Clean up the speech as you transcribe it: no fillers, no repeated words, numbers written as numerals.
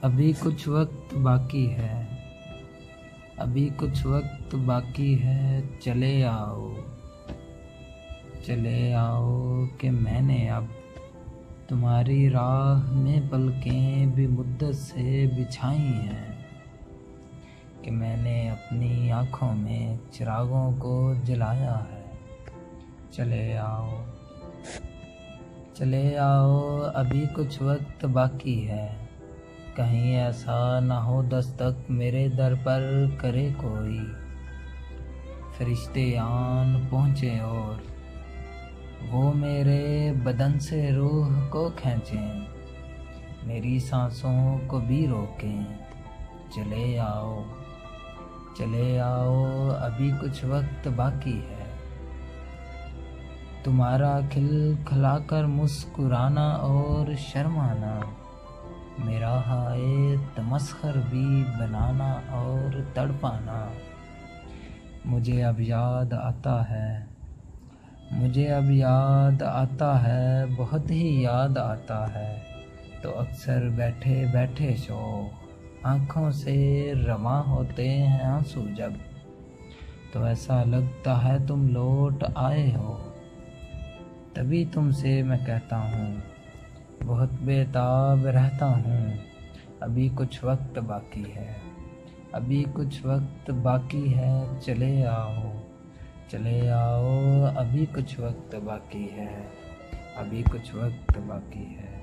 अभी कुछ वक्त बाकी है, अभी कुछ वक्त बाकी है, चले आओ कि मैंने अब तुम्हारी राह में पलकें भी मुद्दत से बिछाई हैं, कि मैंने अपनी आँखों में चिरागों को जलाया है। चले आओ अभी कुछ वक्त बाकी है, कहीं ऐसा ना हो दस्तक मेरे दर पर करे कोई, फरिश्ते आन पहुँचे और वो मेरे बदन से रूह को खींचें, मेरी सांसों को भी रोकें। चले आओ अभी कुछ वक्त बाकी है, तुम्हारा खिलखिलाकर मुस्कुराना और शर्माना, मेरा हाय तमस्खर भी बनाना और तड़पाना। मुझे अब याद आता है, बहुत ही याद आता है, तो अक्सर बैठे बैठे शौक आँखों से रवां होते हैं आंसू जब, तो ऐसा लगता है तुम लौट आए हो। तभी तुमसे मैं कहता हूँ, बहुत बेताब रहता हूँ, अभी कुछ वक्त बाकी है, अभी कुछ वक्त बाकी है, चले आओ अभी कुछ वक्त बाकी है, अभी कुछ वक्त बाकी है।